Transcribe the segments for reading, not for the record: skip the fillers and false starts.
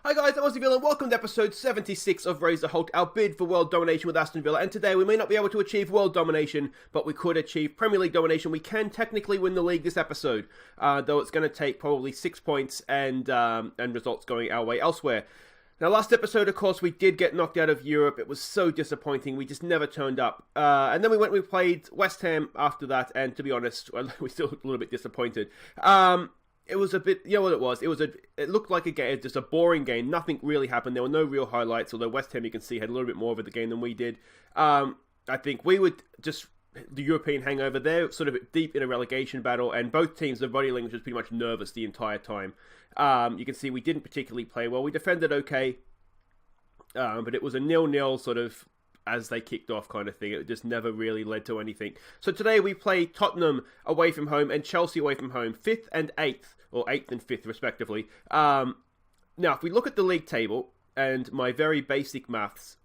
Hi guys, I'm Aussie Villa and welcome to episode 76 of Raise the Holte, our bid for world domination with Aston Villa. And today we may not be able to achieve world domination, but we could achieve Premier League domination. We can technically win the league this episode, though it's going to take probably 6 points and results going our way elsewhere. Now, last episode, of course, we did get knocked out of Europe. It was so disappointing. We just never turned up. And then we played West Ham after that, and to be honest, we still looked a little bit disappointed. It was a bit, you know what it was? It looked like a game, just a boring game. Nothing really happened. There were no real highlights, although West Ham, you can see, had a little bit more of the game than we did. I think we would just, the European hangover, they're sort of deep in a relegation battle, and both teams, the body language was pretty much nervous the entire time. You can see we didn't particularly play well. We defended okay, but it was a 0-0 sort of as they kicked off kind of thing. It just never really led to anything. So today we play Tottenham away from home and Chelsea away from home, 5th and 8th, or 8th and 5th respectively. Now, if we look at the league table and my very basic maths,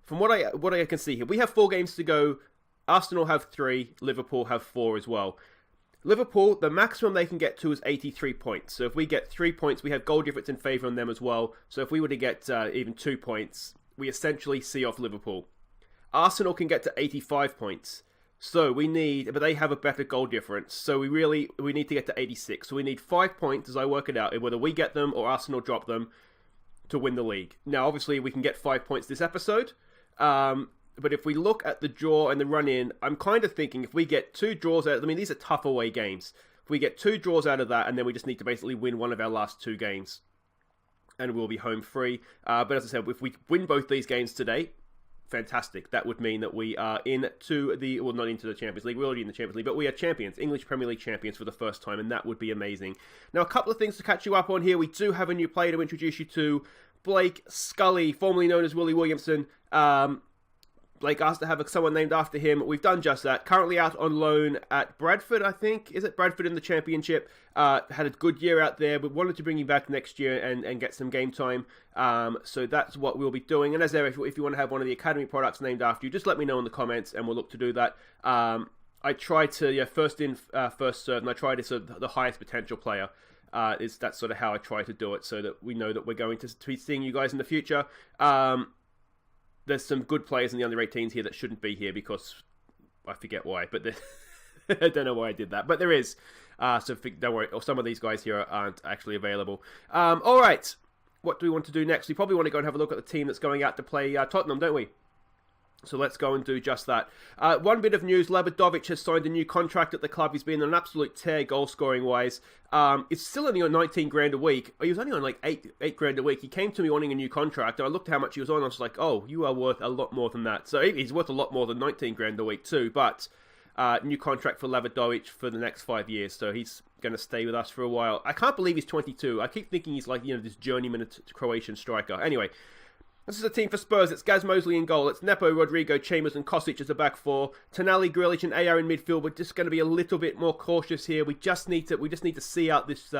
from what I can see here, we have 4 games to go. Arsenal have 3, Liverpool have 4 as well. Liverpool, the maximum they can get to is 83 points. So if we get 3 points, we have goal difference in favour on them as well. So if we were to get even 2 points, we essentially see off Liverpool. Arsenal can get to 85 points. So we need, but they have a better goal difference. So we need to get to 86. So we need 5 points, as I work it out, whether we get them or Arsenal drop them to win the league. Now, obviously, we can get 5 points this episode. But if we look at the draw and the run-in, I'm kind of thinking if we get 2 draws out, I mean, these are tough away games. If we get 2 draws out of that, and then we just need to basically win one of our last 2 games, and we'll be home free. But as I said, if we win both these games today, fantastic. That would mean that we are into the, well, not into the Champions League. We're already in the Champions League, but we are champions, English Premier League champions for the first time, and that would be amazing. Now, a couple of things to catch you up on here. We do have a new player to introduce you to, Blake Scully, formerly known as Willie Williamson. Blake asked to have someone named after him. We've done just that. Currently out on loan at Bradford, I think. Is it Bradford in the Championship? Had a good year out there, but wanted to bring him back next year and get some game time. So that's what we'll be doing. And as ever, if you want to have one of the Academy products named after you, just let me know in the comments and we'll look to do that. I try to, first in, first served, and I try to serve the highest potential player. That's sort of how I try to do it, so that we know that we're going to be seeing you guys in the future. There's some good players in the under-18s here that shouldn't be here because I forget why, but I don't know why I did that. But there is, so don't worry. Or some of these guys here aren't actually available. All right, what do we want to do next? We probably want to go and have a look at the team that's going out to play Tottenham, don't we? So let's go and do just that. One bit of news, Adobe has signed a new contract at the club. He's been on an absolute tear goal-scoring wise. It's still only on 19 grand a week. He was only on like 8 grand a week. He came to me wanting a new contract, and I looked at how much he was on. I was like, oh, you are worth a lot more than that. So he's worth a lot more than 19 grand a week too, but new contract for Lavidovic for the next 5 years. So he's going to stay with us for a while. I can't believe he's 22. I keep thinking he's like, this journeyman Croatian striker. Anyway, this is a team for Spurs. It's Gaz Mosley in goal. It's Nepo, Rodrigo, Chambers and Kostic as the back 4. Tonali, Grealish and AR in midfield. We're just going to be a little bit more cautious here. We just need to see out this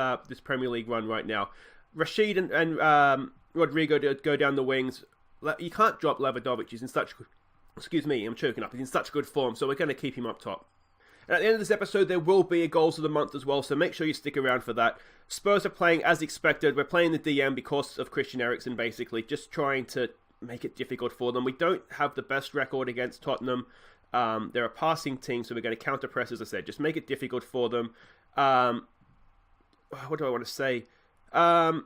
Premier League run right now. Rashid and Rodrigo to go down the wings. You can't drop Lavidovic. He's in such, excuse me, I'm choking up. He's in such good form, so we're going to keep him up top. And at the end of this episode, there will be a Goals of the Month as well, so make sure you stick around for that. Spurs are playing as expected. We're playing the DM because of Christian Eriksen, basically, just trying to make it difficult for them. We don't have the best record against Tottenham. They're a passing team, so we're going to counter-press, as I said. Just make it difficult for them. What do I want to say? I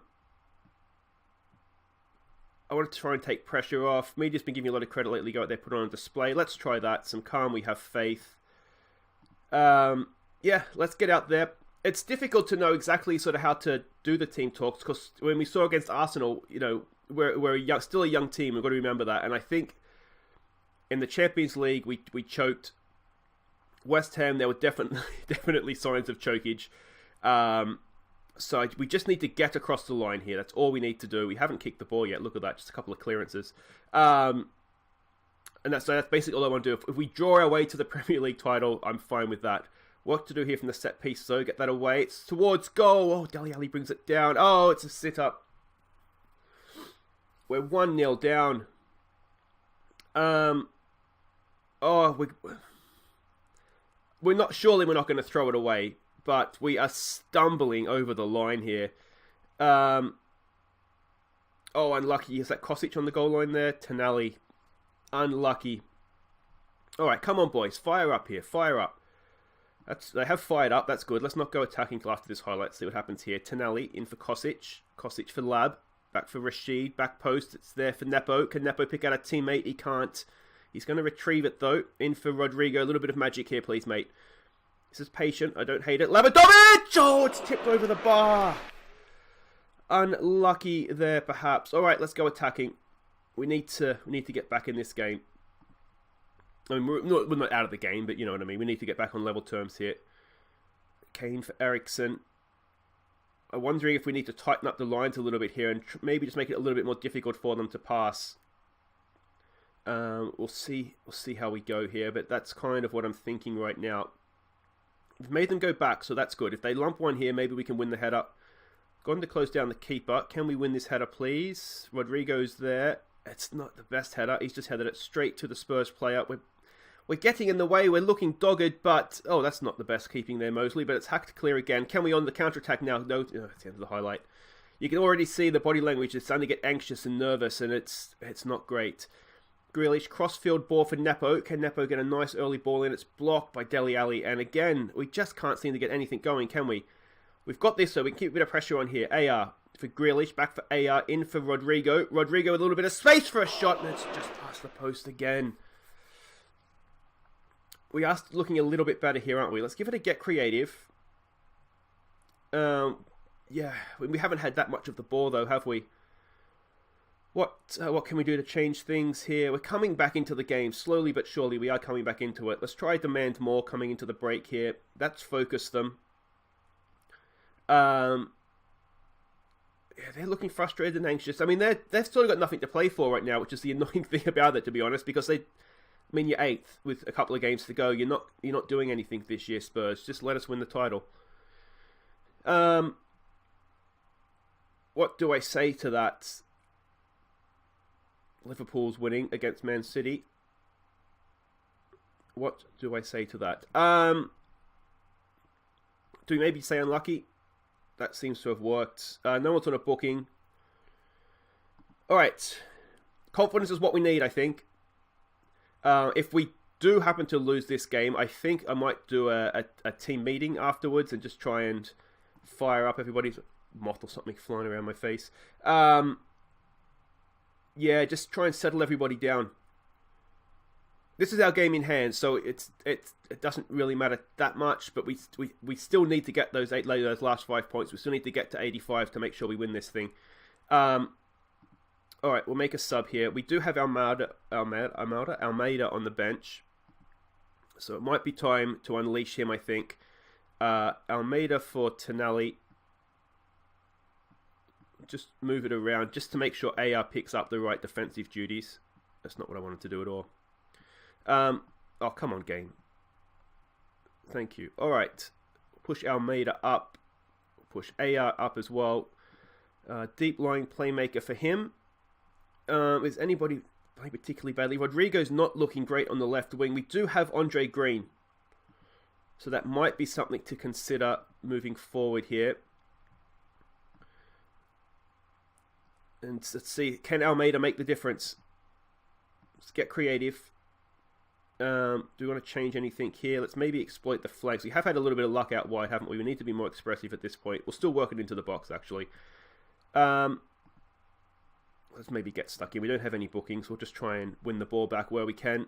want to try and take pressure off. Media's been giving me a lot of credit lately. Go out there, put on display. Let's try that. Some calm, we have faith. Yeah, let's get out there. It's difficult to know exactly sort of how to do the team talks because when we saw against Arsenal, we're still a young team. We've got to remember that. And I think in the Champions League, we choked. West Ham, there were definitely signs of chokage. So we just need to get across the line here. That's all we need to do. We haven't kicked the ball yet. Look at that, just a couple of clearances. And that's basically all I want to do. If we draw our way to the Premier League title, I'm fine with that. What to do here from the set piece, so get that away. It's towards goal. Oh, Dele Alli brings it down. Oh, it's a sit-up. We're 1-0 down. We're not going to throw it away, but we are stumbling over the line here. Oh, unlucky. Is that Kosic on the goal line there? Tonali. Unlucky. All right, come on, boys. Fire up here. Fire up. They have fired up. That's good. Let's not go attacking till after this highlight. See what happens here. Tonali in for Kosic. Kosic for Lab. Back for Rashid. Back post. It's there for Nepo. Can Nepo pick out a teammate? He can't. He's going to retrieve it, though. In for Rodrigo. A little bit of magic here, please, mate. This is patient. I don't hate it. Labadovic! Oh, it's tipped over the bar. Unlucky there, perhaps. All right, let's go attacking. We need to get back in this game. I mean, we're not out of the game, but you know what I mean. We need to get back on level terms here. Kane for Ericsson. I'm wondering if we need to tighten up the lines a little bit here and maybe just make it a little bit more difficult for them to pass. We'll see how we go here, but that's kind of what I'm thinking right now. We've made them go back, so that's good. If they lump one here, maybe we can win the header. Gone to close down the keeper. Can we win this header, please? Rodrigo's there. It's not the best header. He's just headed it straight to the Spurs player. We're getting in the way. We're looking dogged, but... Oh, that's not the best keeping there, Mosley, but it's hacked clear again. Can we on the counter-attack now? No, it's the end of the highlight. You can already see the body language is starting to get anxious and nervous, and it's not great. Grealish, crossfield ball for Nepo. Can Nepo get a nice early ball in? It's blocked by Dele Alli, and again, we just can't seem to get anything going, can we? We've got this, so we can keep a bit of pressure on here. AR for Grealish, back for AR, in for Rodrigo. Rodrigo with a little bit of space for a shot, and it's just past the post again. We are looking a little bit better here, aren't we? Let's give it a get creative. Yeah, we haven't had that much of the ball, though, have we? What can we do to change things here? We're coming back into the game. Slowly but surely, we are coming back into it. Let's try demand more coming into the break here. That's focus them. Yeah, they're looking frustrated and anxious. I mean, they've still got nothing to play for right now, which is the annoying thing about it, to be honest, because you're 8th with a couple of games to go. You're not doing anything this year, Spurs. Just let us win the title. What do I say to that? Liverpool's winning against Man City. What do I say to that? Do we maybe say unlucky? That seems to have worked. No one's on a booking. Alright. Confidence is what we need, I think. If we do happen to lose this game, I think I might do a team meeting afterwards and just try and fire up everybody's moth or something flying around my face. Yeah, just try and settle everybody down. This is our game in hand, so it doesn't really matter that much, but we still need to get those last 5 points. We still need to get to 85 to make sure we win this thing. Alright, we'll make a sub here. We do have Almeida on the bench. So it might be time to unleash him, I think. Almeida for Tonali. Just move it around, just to make sure AR picks up the right defensive duties. That's not what I wanted to do at all. Oh, come on, game. Thank you. Alright. Push Almeida up. Push AR up as well. Deep lying playmaker for him. Is anybody playing particularly badly? Rodrigo's not looking great on the left wing. We do have Andre Green. So that might be something to consider moving forward here. And let's see, can Almeida make the difference? Let's get creative. Do we want to change anything here? Let's maybe exploit the flanks. We have had a little bit of luck out wide, haven't we? We need to be more expressive at this point. We'll still work it into the box, actually. Let's maybe get stuck in. We don't have any bookings. We'll just try and win the ball back where we can.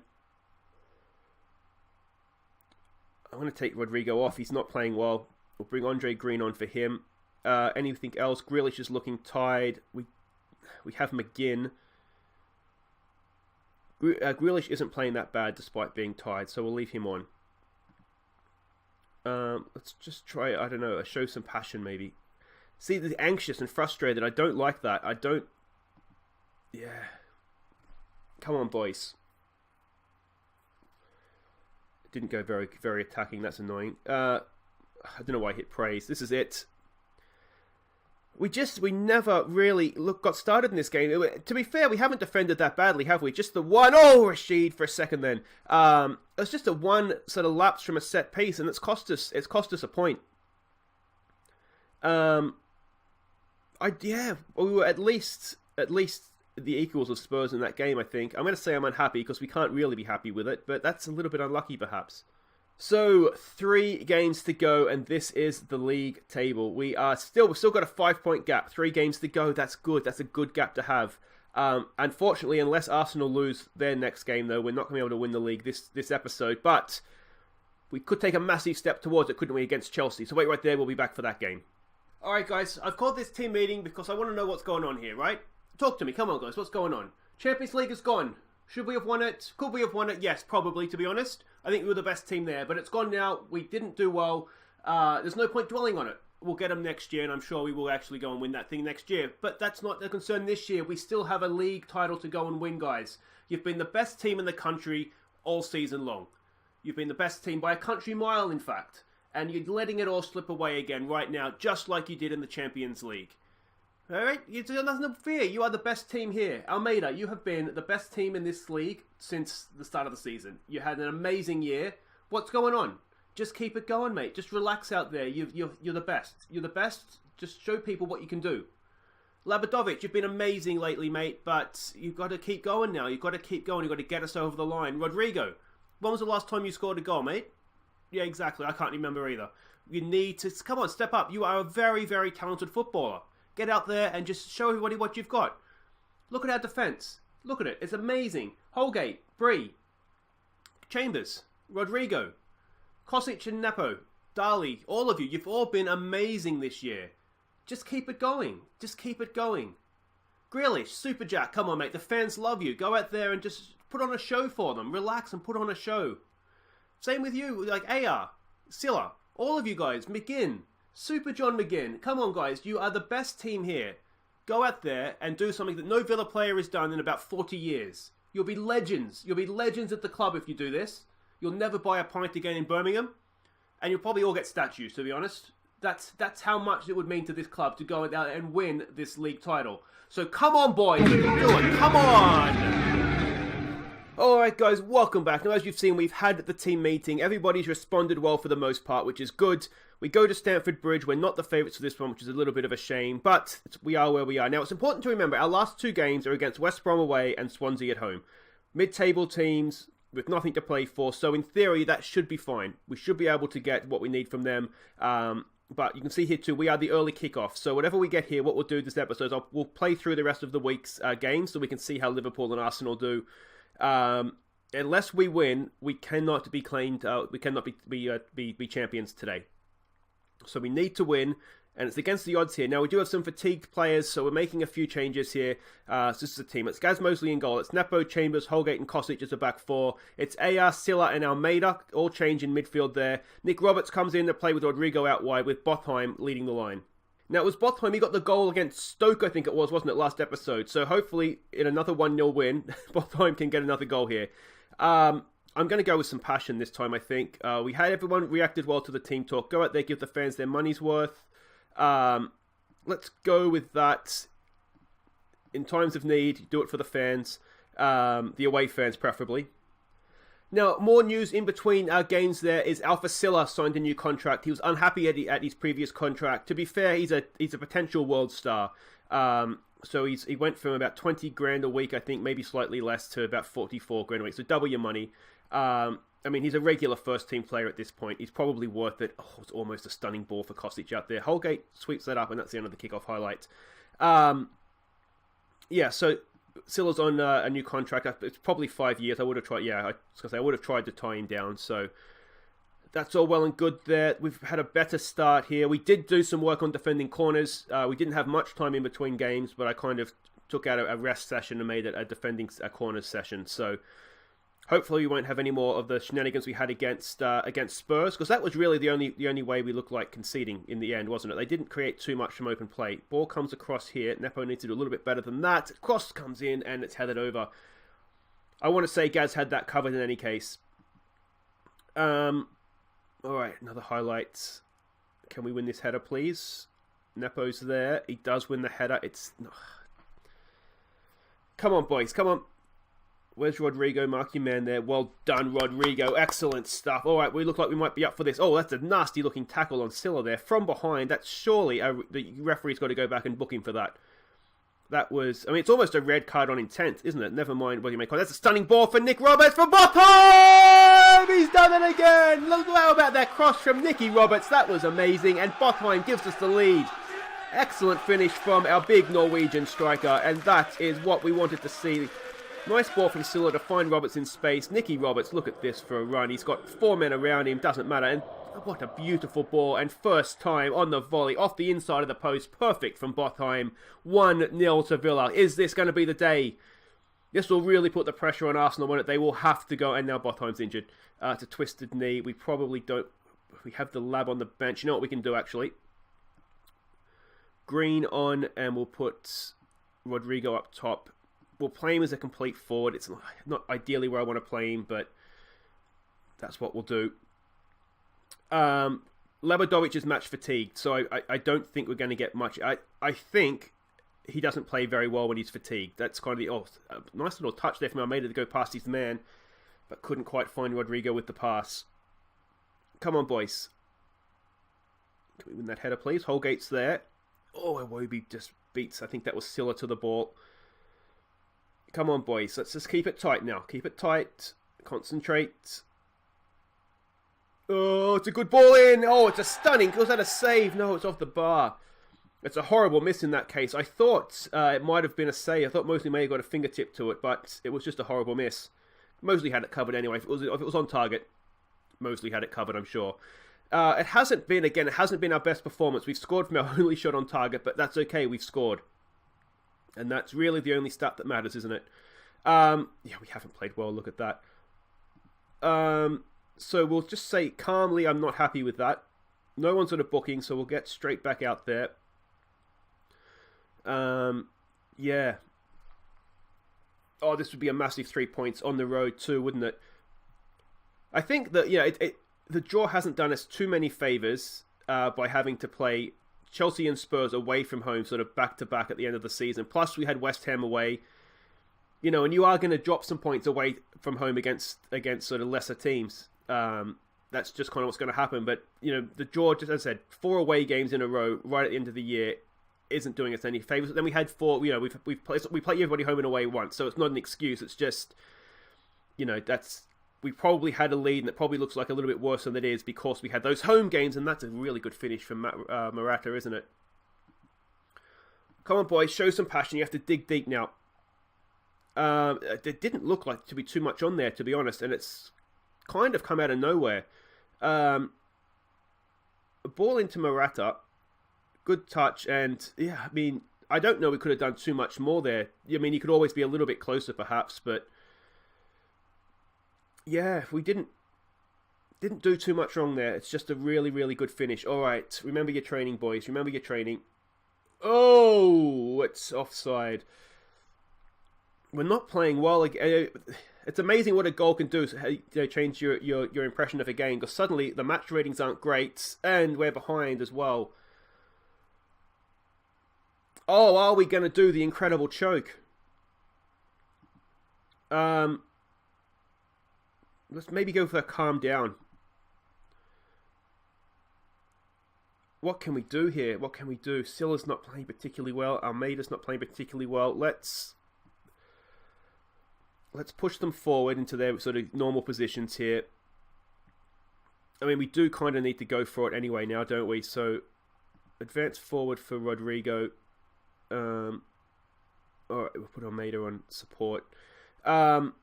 I'm going to take Rodrigo off. He's not playing well. We'll bring Andre Green on for him. Anything else? Grealish is looking tired. We have McGinn. Grealish isn't playing that bad despite being tired, so we'll leave him on. Let's just try, I don't know, show some passion maybe. See, the anxious and frustrated. I don't like that. I don't... Yeah. Come on, boys. It didn't go very, very attacking. That's annoying. I don't know why I hit praise. This is it. We never really got started in this game. To be fair, we haven't defended that badly, have we? Just the one... Oh, Rashid for a second then. It's just a one sort of lapse from a set piece, and it's cost us a point. Yeah, we were at least at least the equals of Spurs in that game, I think. I'm going to say I'm unhappy because we can't really be happy with it, but that's a little bit unlucky perhaps. So 3 games to go, and this is the league table. We've still got a 5-point gap. 3 games to go. That's good. That's a good gap to have. Unfortunately, unless Arsenal lose their next game, though, we're not going to be able to win the league this episode. But we could take a massive step towards it, couldn't we, against Chelsea? So wait right there. We'll be back for that game. All right, guys. I've called this team meeting because I want to know what's going on here, right? Talk to me. Come on, guys. What's going on? Champions League is gone. Should we have won it? Could we have won it? Yes, probably, to be honest. I think we were the best team there, but it's gone now. We didn't do well. There's no point dwelling on it. We'll get them next year, and I'm sure we will actually go and win that thing next year. But that's not the concern this year. We still have a league title to go and win, guys. You've been the best team in the country all season long. You've been the best team by a country mile, in fact. And you're letting it all slip away again right now, just like you did in the Champions League. Alright? There's nothing to fear. You are the best team here. Almeida, you have been the best team in this league since the start of the season. You had an amazing year. What's going on? Just keep it going, mate. Just relax out there. You're the best. You're the best. Just show people what you can do. Labadovic, you've been amazing lately, mate, but you've got to keep going now. You've got to keep going. You've got to get us over the line. Rodrigo, when was the last time you scored a goal, mate? Yeah, exactly. I can't remember either. You need to... Come on, step up. You are a very, very talented footballer. Get out there and just show everybody what you've got. Look at our defence. Look at it. It's amazing. Holgate, Bree, Chambers, Rodrigo, Kosic and Nepo, Dali, all of you. You've all been amazing this year. Just keep it going. Just keep it going. Grealish, Superjack, come on, mate. The fans love you. Go out there and just put on a show for them. Relax and put on a show. Same with you, like AR, Silla, all of you guys, McGinn, Super John McGinn. Come on, guys. You are the best team here. Go out there and do something that no Villa player has done in about 40 years. You'll be legends. You'll be legends at the club if you do this. You'll never buy a pint again in Birmingham. And you'll probably all get statues, to be honest. That's how much it would mean to this club to go out and win this league title. So come on, boys. You can do it. Come on. Alright guys, welcome back. Now as you've seen, we've had the team meeting. Everybody's responded well for the most part, which is good. We go to Stamford Bridge. We're not the favourites for this one, which is a little bit of a shame, but we are where we are. Now it's important to remember, our last 2 games are against West Brom away and Swansea at home. Mid-table teams with nothing to play for, so in theory that should be fine. We should be able to get what we need from them. But you can see here too, we are the early kickoff. So whatever we get here, what we'll do this episode is we'll play through the rest of the week's games so we can see how Liverpool and Arsenal do. Unless we win, we cannot be claimed. We cannot be champions today. So we need to win, and it's against the odds here. Now we do have some fatigued players, so we're making a few changes here. So this is a team. It's Gaz Mosley in goal. It's Nepo, Chambers, Holgate, and Kosic as a back 4. It's AR, Silla, and Almeida all change in midfield there. Nick Roberts comes in to play with Rodrigo out wide, with Bothheim leading the line. Now, it was Bothheim, he got the goal against Stoke, I think it was, wasn't it, last episode? So hopefully, in another 1-0 win, Bothheim can get another goal here. I'm going to go with some passion this time, I think. We had everyone reacted well to the team talk. Go out there, give the fans their money's worth. Let's go with that. In times of need, do it for the fans. The away fans, preferably. Now, more news in between our games there is Alpha Silla signed a new contract. He was unhappy at his previous contract. To be fair, he's a potential world star. So he went from about 20 grand a week, I think, maybe slightly less, to about 44 grand a week. So double your money. I mean, he's a regular first-team player at this point. He's probably worth it. Oh, it's almost a stunning ball for Kosic out there. Holgate sweeps that up, and that's the end of the kickoff highlight. Yeah, so Silla's on a new contract. It's probably 5 years. I would have tried. Yeah, I was gonna say I would have tried to tie him down. So that's all well and good there. We've had a better start here. We did do some work on defending corners. We didn't have much time in between games, but I kind of took out a rest session and made it a defending corners session. So hopefully we won't have any more of the shenanigans we had against Spurs, because that was really the only way we looked like conceding in the end, wasn't it? They didn't create too much from open play. Ball comes across here. Nepo needs to do a little bit better than that. Cross comes in and it's headed over. I want to say Gaz had that covered in any case. All right, another highlight. Can we win this header, please? Nepo's there. He does win the header. It's... Come on, boys. Come on. Where's Rodrigo? Mark your man there. Well done, Rodrigo. Excellent stuff. All right, we look like we might be up for this. Oh, that's a nasty-looking tackle on Silla there. From behind, that's surely... the referee's got to go back and book him for that. That was, I mean, it's almost a red card on intent, isn't it? Never mind what you make of it. That's a stunning ball for Nick Roberts from Botheim! He's done it again! How about that cross from Nicky Roberts? That was amazing, and Botheim gives us the lead. Excellent finish from our big Norwegian striker, and that is what we wanted to see. Nice ball from Silla to find Roberts in space. Nicky Roberts, look at this for a run. He's got 4 men around him, doesn't matter. And what a beautiful ball, and first time on the volley, off the inside of the post. Perfect from Botheim. 1-0 to Villa. Is this going to be the day? This will really put the pressure on Arsenal when they will have to go, and now Botheim's injured. It's a twisted knee. We probably don't... We have the lab on the bench. You know what we can do, actually? Green on, and we'll put Rodrigo up top. We'll play him as a complete forward. It's not ideally where I want to play him, but that's what we'll do. Lebadovic is match fatigued, so I don't think we're going to get much. I think he doesn't play very well when he's fatigued. That's kind of the... nice little touch there from Almeida to go past his man, but couldn't quite find Rodrigo with the pass. Come on, boys. Can we win that header, please? Holgate's there. Oh, Iwobi just beats, I think that was Silla to the ball. Come on, boys. Let's just keep it tight now. Keep it tight. Concentrate. Oh, it's a good ball in. Oh, it's a stunning. Was that a save? No, it's off the bar. It's a horrible miss in that case. I thought it might have been a save. I thought Mosley may have got a fingertip to it, but it was just a horrible miss. Mosley had it covered anyway. If it was on target, Mosley had it covered, I'm sure. It hasn't been our best performance. We've scored from our only shot on target, but that's okay. We've scored. And that's really the only stat that matters, isn't it? Yeah, we haven't played well. Look at that. So we'll just say calmly, I'm not happy with that. No one's on a booking, so we'll get straight back out there. Yeah. Oh, this would be a massive 3 points on the road too, wouldn't it? I think that, yeah, the draw hasn't done us too many favours by having to play Chelsea and Spurs away from home, sort of back-to-back at the end of the season. Plus, we had West Ham away. You know, and you are going to drop some points away from home against sort of lesser teams. That's just kind of what's going to happen. But, you know, the draw, just as I said, 4 away games in a row right at the end of the year isn't doing us any favours. Then we had 4, you know, we play everybody home and away once, so it's not an excuse. It's just, you know, we probably had a lead, and it probably looks like a little bit worse than it is because we had those home games, and that's a really good finish from Morata, isn't it? Come on, boys, show some passion. You have to dig deep now. It didn't look like to be too much on there, to be honest, and it's kind of come out of nowhere. A ball into Morata, good touch, and yeah, I mean, I don't know, we could have done too much more there. I mean, you could always be a little bit closer, perhaps, but yeah, we didn't do too much wrong there. It's just a really, really good finish. All right, remember your training, boys. Remember your training. Oh, it's offside. We're not playing well. It's amazing what a goal can do. Change your impression of a game, because suddenly the match ratings aren't great, and we're behind as well. Oh, are we going to do the incredible choke? Let's maybe go for a calm down. What can we do here? What can we do? Silla's not playing particularly well. Almeida's not playing particularly well. Let's push them forward into their sort of normal positions here. I mean, we do kind of need to go for it anyway now, don't we? So, advance forward for Rodrigo. Alright, we'll put Almeida on support. We'll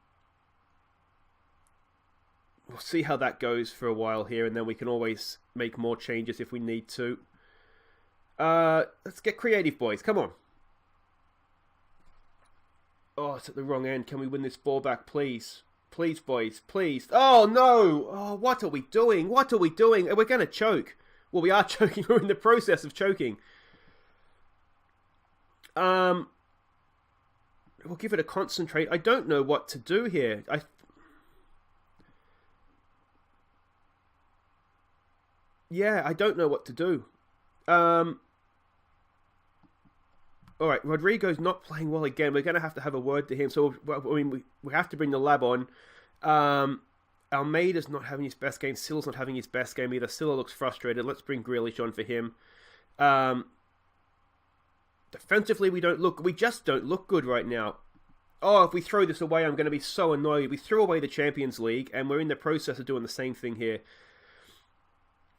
see how that goes for a while here, and then we can always make more changes if we need to. Let's get creative, boys. Come on. Oh, it's at the wrong end. Can we win this ball back, please? Please, boys. Please. Oh, no. Oh, what are we doing? What are we doing? We're going to choke. Well, we are choking. We're in the process of choking. We'll give it a concentrate. I don't know what to do here. Yeah, I don't know what to do. Alright, Rodrigo's not playing well again. We're going to have a word to him. So, I mean, we have to bring the lab on. Almeida's not having his best game. Silla's not having his best game either. Silla looks frustrated. Let's bring Grealish on for him. Defensively, we just don't look good right now. Oh, if we throw this away, I'm going to be so annoyed. We threw away the Champions League, and we're in the process of doing the same thing here.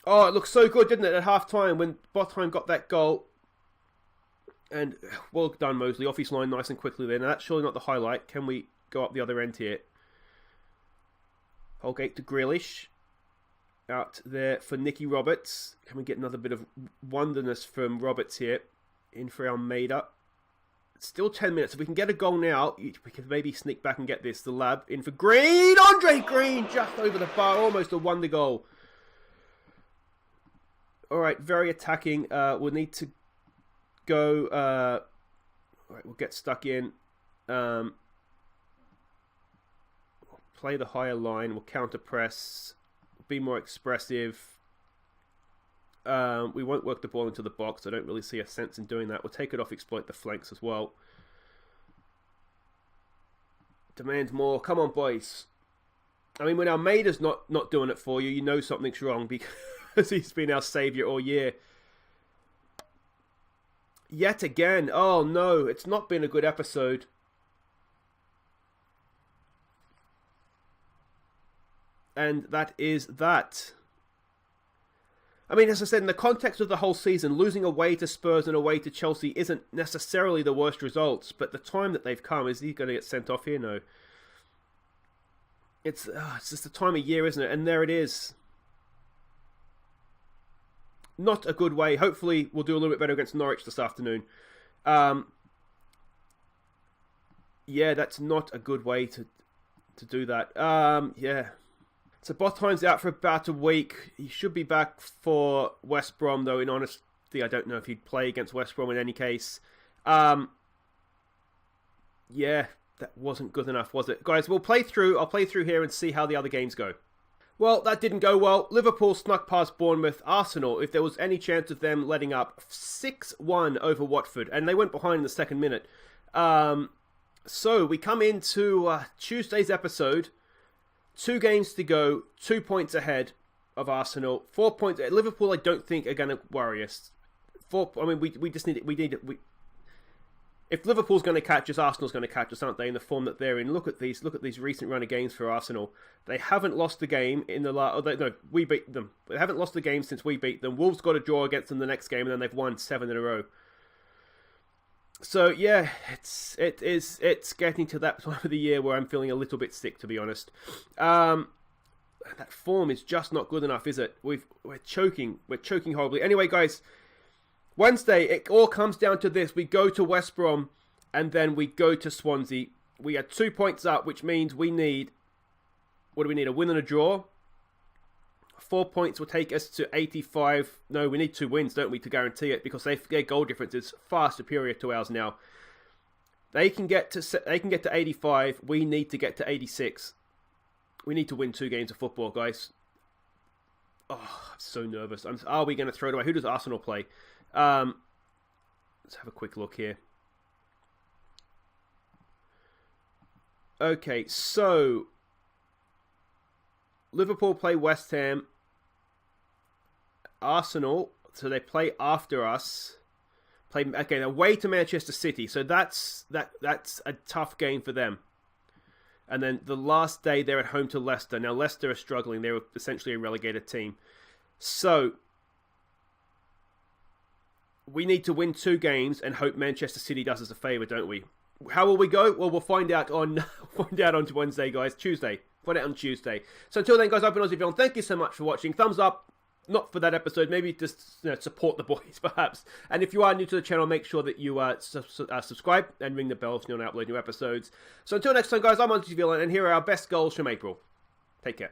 Oh, it looked so good, didn't it, at half-time when Botheim got that goal. And well done, Mosley. Off his line nice and quickly there. Now, that's surely not the highlight. Can we go up the other end here? Holgate to Grealish. Out there for Nicky Roberts. Can we get another bit of wonderness from Roberts here? In for Almeida. It's still 10 minutes. If we can get a goal now, we can maybe sneak back and get this. The Lab in for Green. Andre Green just over the bar. Almost a wonder goal. Alright, very attacking. We'll need to go... Alright, we'll get stuck in. We'll play the higher line. We'll counter press. Be more expressive. We won't work the ball into the box. I don't really see a sense in doing that. We'll take it off, exploit the flanks as well. Demand more. Come on, boys. I mean, when Almeida's not doing it for you, you know something's wrong because he's been our saviour all year. Yet again. Oh, no. It's not been a good episode. And that is that. I mean, as I said, in the context of the whole season, losing away to Spurs and away to Chelsea isn't necessarily the worst results, but the time that they've come, is he going to get sent off here? No. It's just the time of year, isn't it? And there it is. Not a good way. Hopefully, we'll do a little bit better against Norwich this afternoon. Yeah, that's not a good way to do that. Yeah. So Botheim's out for about a week. He should be back for West Brom, though. In honesty, I don't know if he'd play against West Brom in any case. Yeah, that wasn't good enough, was it? Guys, we'll play through. I'll play through here and see how the other games go. Well, that didn't go well. Liverpool snuck past Bournemouth. Arsenal, if there was any chance of them letting up, 6-1 over Watford. And they went behind in the second minute. So we come into Tuesday's episode. 2 games to go, 2 points ahead of Arsenal. 4 points. Liverpool, I don't think are going to worry us. I mean, we just need it. If Liverpool's going to catch us, Arsenal's going to catch us, aren't they? In the form that they're in. Look at these recent run of games for Arsenal. They haven't lost the game in the last. No, we beat them. They haven't lost the game since we beat them. Wolves got a draw against them the next game, and then they've won 7 in a row. So yeah, it's getting to that time of the year where I'm feeling a little bit sick, to be honest. That form is just not good enough, is it? We're choking horribly. Anyway, guys, Wednesday it all comes down to this: we go to West Brom, and then we go to Swansea. We are 2 points up, which means we need. What do we need? A win and a draw. 4 points will take us to 85. No, we need 2 wins, don't we, to guarantee it, because their goal difference is far superior to ours now. They can get to 85. We need to get to 86. We need to win 2 games of football, guys. Oh, I'm so nervous. Are we going to throw it away? Who does Arsenal play? Let's have a quick look here. Okay, so Liverpool play West Ham. Arsenal, so they play after us. They're away to Manchester City, so that's a tough game for them. And then the last day they're at home to Leicester. Now Leicester are struggling; they were essentially a relegated team. So we need to win 2 games and hope Manchester City does us a favour, don't we? How will we go? Well, we'll find out on Wednesday, guys. Tuesday. Find out on Tuesday. So until then, guys, I've been Aussie Villain. Thank you so much for watching. Thumbs up. Not for that episode. Maybe just support the boys, perhaps. And if you are new to the channel, make sure that you subscribe and ring the bell so you don't upload new episodes. So until next time, guys, I'm Aussie Villain, and here are our best goals from April. Take care.